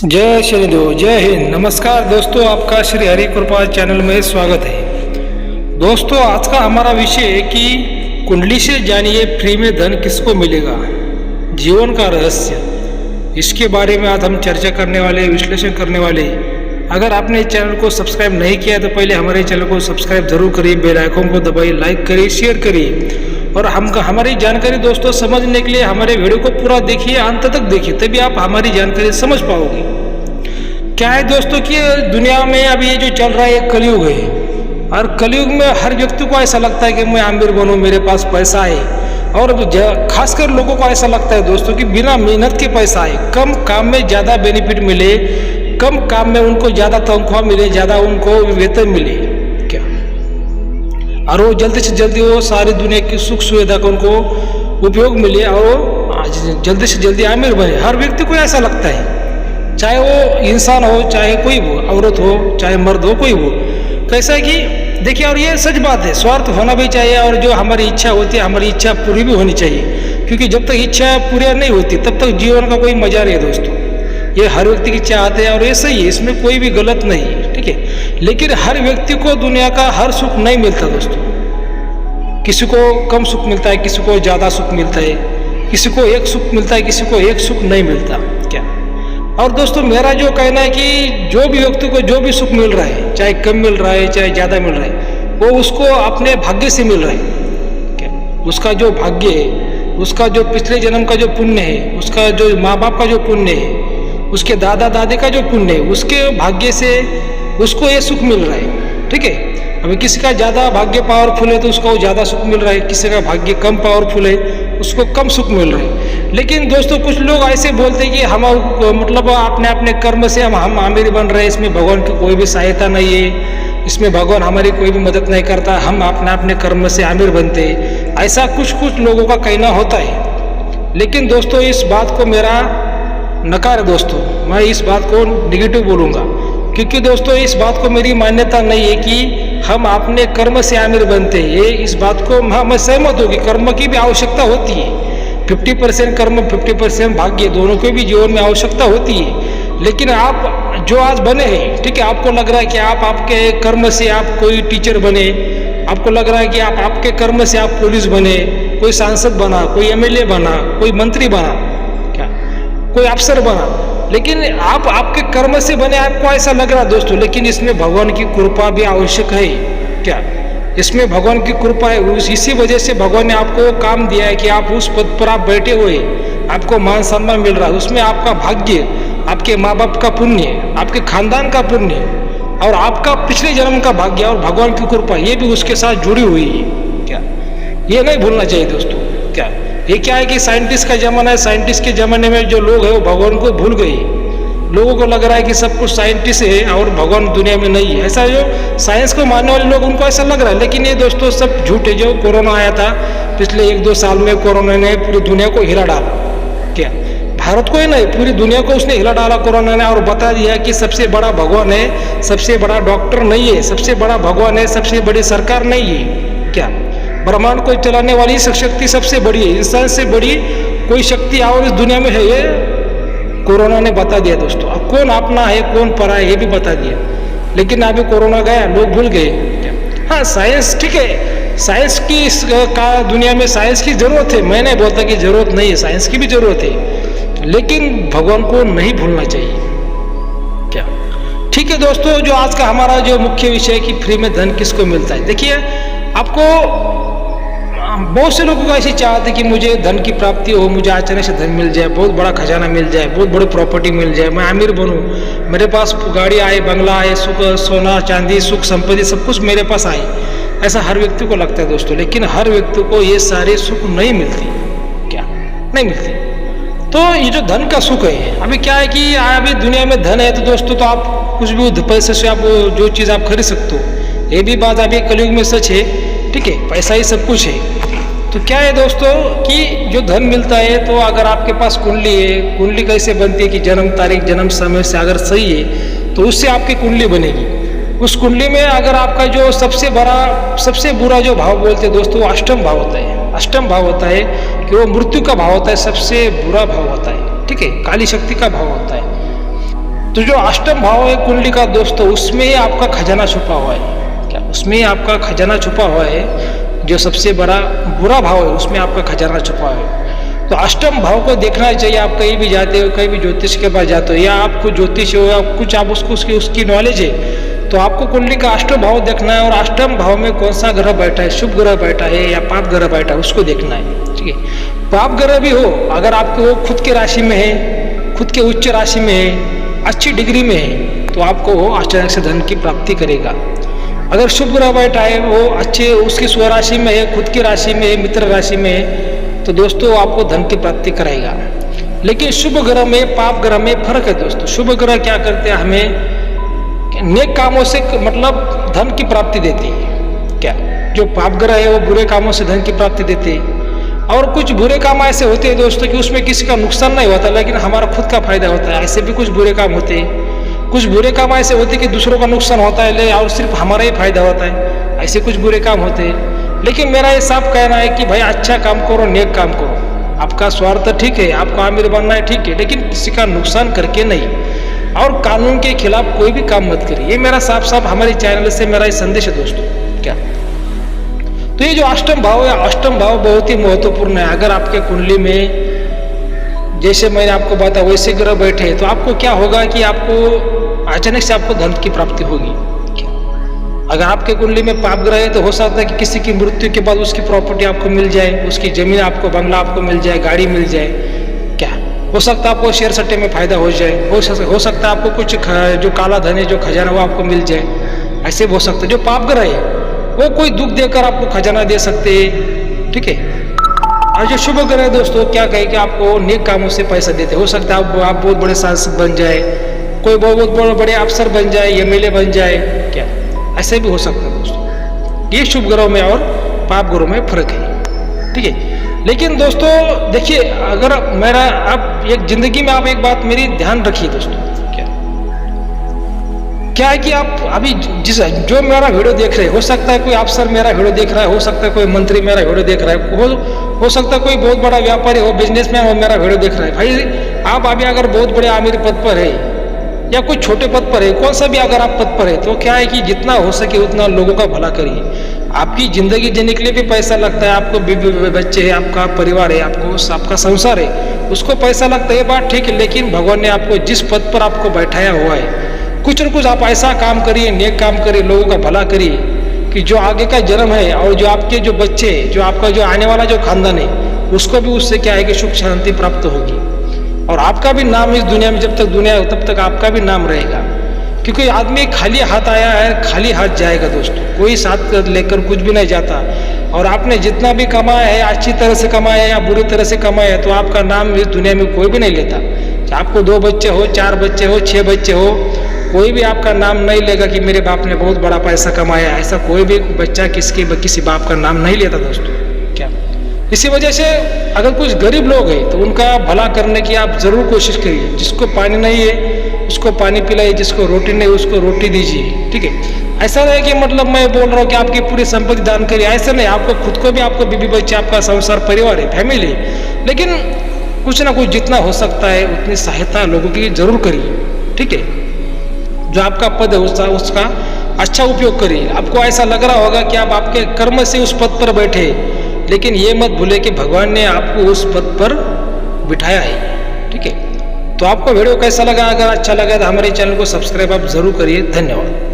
जय शनिदेव, जय हिंद। नमस्कार दोस्तों, आपका श्री हरि कृपा चैनल में स्वागत है। दोस्तों, आज का हमारा विषय है कि कुंडली से जानिए फ्री में धन किसको मिलेगा, जीवन का रहस्य। इसके बारे में आज हम चर्चा करने वाले, विश्लेषण करने वाले। अगर आपने चैनल को सब्सक्राइब नहीं किया तो पहले हमारे चैनल को सब्सक्राइब जरूर करिए, बेल आइकन को दबाइए, लाइक करिए, शेयर करिए। और हमारी जानकारी दोस्तों समझने के लिए हमारे वीडियो को पूरा देखिए, अंत तक देखिए, तभी आप हमारी जानकारी समझ पाओगे। क्या है दोस्तों कि दुनिया में अभी ये जो चल रहा है एक कलयुग है, और कलयुग में हर व्यक्ति को ऐसा लगता है कि मैं अमीर बनूं, मेरे पास पैसा है। और खासकर लोगों को ऐसा लगता है दोस्तों कि बिना मेहनत के पैसा है, कम काम में ज़्यादा बेनिफिट मिले, कम काम में उनको ज़्यादा तनख्वाह मिले, ज़्यादा उनको वेतन मिले, क्या और वो जल्दी से जल्दी वो सारी दुनिया की सुख सुविधा का उनको उपयोग मिले और वो जल्दी से जल्दी अमीर बने। हर व्यक्ति को ऐसा लगता है, चाहे वो इंसान हो, चाहे कोई हो, औरत हो, चाहे मर्द हो, कोई हो। कैसा है कि देखिए, और ये सच बात है, स्वार्थ होना भी चाहिए, और जो हमारी इच्छा होती है हमारी इच्छा पूरी भी होनी चाहिए, क्योंकि जब तक इच्छा पूरी नहीं होती तब तक जीवन का कोई मजा नहीं है दोस्तों। ये हर व्यक्ति की चाहत है और ये सही है, इसमें कोई भी गलत नहीं है, ठीक है। लेकिन हर व्यक्ति को दुनिया का हर सुख नहीं मिलता दोस्तों। किसी को कम सुख मिलता है, किसी को ज़्यादा सुख मिलता है, किसी को एक सुख मिलता है, किसी को एक सुख नहीं मिलता, क्या। और दोस्तों, मेरा जो कहना है कि जो भी व्यक्ति को जो भी सुख मिल रहा है, चाहे कम मिल रहा है चाहे ज़्यादा मिल रहा है, वो उसको अपने भाग्य से मिल रहा है, क्या। उसका जो भाग्य है, उसका जो पिछले जन्म का जो पुण्य है, उसका जो माँ बाप का जो पुण्य है, उसके दादा दादी का जो पुण्य है, उसके भाग्य से उसको ये सुख मिल रहा है, ठीक है। अभी किसी का ज़्यादा भाग्य पावरफुल है तो उसको ज़्यादा सुख मिल रहा है, किसी का भाग्य कम पावरफुल है उसको कम सुख मिल रहा है। लेकिन दोस्तों, कुछ लोग ऐसे बोलते हैं कि हम मतलब अपने अपने कर्म से हम अमीर बन रहे हैं, इसमें भगवान की कोई भी सहायता नहीं है, इसमें भगवान हमारी कोई भी मदद नहीं करता, हम अपने अपने कर्म से अमीर बनते हैं, ऐसा कुछ लोगों का कहना होता है। लेकिन दोस्तों, इस बात को मेरा नकार है दोस्तों, मैं इस बात को निगेटिव बोलूँगा, क्योंकि दोस्तों इस बात को मेरी मान्यता नहीं है कि हम अपने कर्म से अमीर बनते हैं। ये इस बात को मैं सहमत हूँ कि कर्म की भी आवश्यकता होती है, 50% कर्म 50% भाग्य, दोनों के भी जीवन में आवश्यकता होती है। लेकिन आप जो आज बने हैं, ठीक है, आपको लग रहा है कि आप आपके कर्म से आप कोई टीचर बने, आपको लग रहा है कि आप आपके कर्म से आप पुलिस बने, कोई सांसद बना, कोई एमएलए बना, कोई मंत्री बना, क्या कोई अफसर बना, लेकिन आप आपके कर्म से बने, आपको ऐसा लग रहा है दोस्तों। लेकिन इसमें भगवान की कृपा भी आवश्यक है, क्या। इसमें भगवान की कृपा है, इसी वजह से भगवान ने आपको काम दिया है कि आप उस पद पर आप बैठे हुए, आपको मान सम्मान मिल रहा है, उसमें आपका भाग्य, आपके माँ बाप का पुण्य, आपके खानदान का पुण्य और आपका पिछले जन्म का भाग्य और भगवान की कृपा, ये भी उसके साथ जुड़ी हुई है, क्या। ये नहीं भूलना चाहिए दोस्तों, क्या। ये क्या है कि साइंटिस्ट का जमाना है, साइंटिस्ट के जमाने में जो लोग हैं वो भगवान को भूल गए। लोगों को लग रहा है कि सब कुछ साइंटिस्ट है और भगवान दुनिया में नहीं है, ऐसा जो साइंस को मानने वाले लोग उनको ऐसा लग रहा है। लेकिन ये दोस्तों सब झूठ है। जो कोरोना आया था पिछले 1-2 साल में, कोरोना ने पूरी दुनिया को हिला डाला, क्या। भारत को ही नहीं, पूरी दुनिया को उसने हिला डाला कोरोना ने, और बता दिया कि सबसे बड़ा भगवान है, सबसे बड़ा डॉक्टर नहीं है, सबसे बड़ा भगवान है, सबसे बड़ी सरकार नहीं है, क्या। ब्रह्मांड को चलाने वाली शक्ति सबसे बड़ी है, इंसान से बड़ी कोई शक्ति और इस दुनिया में है, ये कोरोना ने बता दिया दोस्तों। अब कौन अपना है कौन परा है ये भी बता दिया। लेकिन अभी कोरोना गया, लोग भूल गए। हाँ, साइंस ठीक है, साइंस की का दुनिया में साइंस की जरूरत है, मैं नहीं बोलता कि जरूरत नहीं है, साइंस की भी जरूरत है, लेकिन भगवान को नहीं भूलना चाहिए, क्या। ठीक है दोस्तों, जो आज का हमारा जो मुख्य विषय है कि फ्री में धन किसको मिलता है। देखिए, आपको बहुत से लोगों को ऐसी चाहत है कि मुझे धन की प्राप्ति हो, मुझे अचानक से धन मिल जाए, बहुत बड़ा खजाना मिल जाए, बहुत बड़ी प्रॉपर्टी मिल जाए, मैं अमीर बनूं, मेरे पास गाड़ी आए, बंगला आए, सुख सोना चांदी सुख संपत्ति सब कुछ मेरे पास आए, ऐसा हर व्यक्ति को लगता है दोस्तों। लेकिन हर व्यक्ति को ये सारे सुख नहीं मिलती, क्या नहीं मिलती। तो ये जो धन का सुख है, अभी क्या है कि अभी दुनिया में धन है तो दोस्तों तो आप कुछ भी पैसे से आप जो चीज़ आप खरीद सकते हो, ये भी बात अभी कलयुग में सच है, ठीक है, पैसा ही सब कुछ है। तो क्या है दोस्तों कि जो धन मिलता है, तो अगर आपके पास कुंडली है, कुंडली कैसे बनती है कि जन्म तारीख जन्म समय से अगर सही है तो उससे आपकी कुंडली बनेगी। उस कुंडली में अगर आपका जो सबसे बुरा जो भाव बोलते हैं दोस्तों, वो अष्टम भाव होता है। अष्टम भाव होता है कि वो मृत्यु का भाव होता है, सबसे बुरा भाव होता है, ठीक है, काली शक्ति का भाव होता है। तो जो अष्टम भाव है कुंडली का दोस्तों, उसमें ही आपका खजाना छुपा हुआ है। क्या उसमें ही आपका खजाना छुपा हुआ है? जो सबसे बड़ा बुरा भाव है उसमें आपका खजाना छुपा है। तो अष्टम भाव को देखना चाहिए। आप कहीं भी जाते हो, कहीं भी ज्योतिष के पास जाते हो, या आपको ज्योतिष हो या कुछ आप उसकी नॉलेज है, तो आपको कुंडली का अष्टम भाव देखना है। और अष्टम भाव में कौन सा ग्रह बैठा है, शुभ ग्रह बैठा है या पाप ग्रह बैठा है, उसको देखना है। ठीक है, पाप ग्रह भी हो, अगर आपके वो खुद के राशि में है, खुद के उच्च राशि में है, अच्छी डिग्री में है, तो आपको वो अचानक से धन की प्राप्ति करेगा। अगर शुभ ग्रह बैठा है, वो अच्छे उसकी स्वराशि में है, खुद की राशि में है, मित्र राशि में है, तो दोस्तों आपको धन की प्राप्ति कराएगा। लेकिन शुभ ग्रह में पाप ग्रह में फर्क है दोस्तों। शुभ ग्रह क्या करते हैं, हमें नेक कामों से मतलब धन की प्राप्ति देती है। क्या जो पाप ग्रह है वो बुरे कामों से धन की प्राप्ति देते हैं। और कुछ बुरे काम ऐसे होते हैं दोस्तों कि उसमें किसी का नुकसान नहीं होता, लेकिन हमारा खुद का फायदा होता है। ऐसे भी कुछ बुरे काम होते हैं। कुछ बुरे काम ऐसे होते हैं कि दूसरों का नुकसान होता है और सिर्फ हमारा ही फायदा होता है। ऐसे कुछ बुरे काम होते हैं। लेकिन मेरा ये साफ कहना है कि भाई अच्छा काम करो, नेक काम करो। आपका स्वार्थ ठीक है, आपको अमीर बनना है ठीक है, लेकिन किसी का नुकसान करके नहीं, और कानून के खिलाफ कोई भी काम मत करिए। ये मेरा साफ साफ हमारे चैनल से मेरा ये संदेश है दोस्तों। क्या तो ये जो अष्टम भाव है, अष्टम भाव बहुत ही महत्वपूर्ण है। अगर आपके कुंडली में जैसे मैंने आपको बताया वैसे ग्रह बैठे, तो आपको क्या होगा कि आपको अचानक से आपको धन की प्राप्ति होगी। अगर आपके कुंडली में पाप ग्रह है, तो हो सकता है कि किसी की मृत्यु के बाद उसकी प्रॉपर्टी आपको मिल जाए, उसकी जमीन आपको, बंगला आपको मिल जाए, गाड़ी मिल जाए। क्या हो सकता है आपको शेयर सट्टे में फायदा हो जाए, हो सकता है आपको कुछ जो काला धन है, जो खजाना, वो आपको मिल जाए। ऐसे हो सकता है। जो पाप ग्रह है वो कोई दुख देकर आपको खजाना दे सकते हैं। ठीक है, और जो शुभ ग्रह है दोस्तों, क्या कहे कि आपको नेक कामों से पैसा देते। हो सकता है आप बहुत बड़े सांसद बन जाए, कोई बहुत बड़े अफसर बन जाए, एमएलए बन जाए। क्या ऐसे भी हो सकता है दोस्तों। ये शुभ ग्रहों में और पाप ग्रहों में फर्क है। ठीक है, लेकिन दोस्तों देखिए, अगर मेरा आप एक जिंदगी में आप एक बात मेरी ध्यान रखिए दोस्तों। क्या है कि आप अभी जो मेरा वीडियो देख रहे हैं, हो सकता है कोई अफसर मेरा वीडियो देख रहा है, हो सकता है कोई मंत्री मेरा वीडियो देख रहा है, हो सकता है कोई बहुत बड़ा व्यापारी हो, बिजनेसमैन हो, मेरा वीडियो देख रहा है। भाई आप अभी अगर बहुत बड़े आमिर पद पर है या कोई छोटे पद पर है, कौन सा भी अगर आप पद पर है, तो क्या है कि जितना हो सके उतना लोगों का भला करिए। आपकी जिंदगी जीने के लिए भी पैसा लगता है, आपको बच्चे है, आपका परिवार है, आपका संसार है, उसको पैसा लगता है, ये बात ठीक है। लेकिन भगवान ने आपको जिस पद पर आपको बैठाया हुआ है, कुछ न कुछ आप ऐसा काम करिए, नेक काम करिए, लोगों का भला करिए, कि जो आगे का जन्म है और जो आपके जो बच्चे, जो आपका जो आने वाला जो खानदान है, उसको भी उससे क्या है कि सुख शांति प्राप्त होगी। और आपका भी नाम इस दुनिया में जब तक दुनिया है तब तक आपका भी नाम रहेगा। क्योंकि आदमी खाली हाथ आया है, खाली हाथ जाएगा दोस्तों। कोई साथ लेकर कुछ भी नहीं जाता। और आपने जितना भी कमाया है, अच्छी तरह से कमाया है या बुरी तरह से कमाया है, तो आपका नाम इस दुनिया में कोई भी नहीं लेता। आपको 2 बच्चे हो, 4 बच्चे हो, 6 बच्चे हो, कोई भी आपका नाम नहीं लेगा कि मेरे बाप ने बहुत बड़ा पैसा कमाया। ऐसा कोई भी बच्चा किसी बाप का नाम नहीं लेता दोस्तों। क्या इसी वजह से अगर कुछ गरीब लोग हैं तो उनका भला करने की आप जरूर कोशिश करिए। जिसको पानी नहीं है उसको पानी पिलाइए, जिसको रोटी नहीं उसको रोटी दीजिए। ठीक है, ऐसा नहीं कि मतलब मैं बोल रहा हूँ कि आपकी पूरी संपत्ति दान करिए, ऐसा नहीं। आपको खुद को भी, आपको बीबी बच्चे, आपका संसार, परिवार है, फैमिली, लेकिन कुछ ना कुछ जितना हो सकता है उतनी सहायता लोगों की जरूर करिए। ठीक है, जो आपका पद है उसका अच्छा उपयोग करिए। आपको ऐसा लग रहा होगा कि आप आपके कर्म से उस पद पर बैठे, लेकिन ये मत भूले कि भगवान ने आपको उस पद पर बिठाया है। ठीक है, तो आपको वीडियो कैसा लगा? अगर अच्छा लगा तो हमारे चैनल को सब्सक्राइब आप जरूर करिए। धन्यवाद।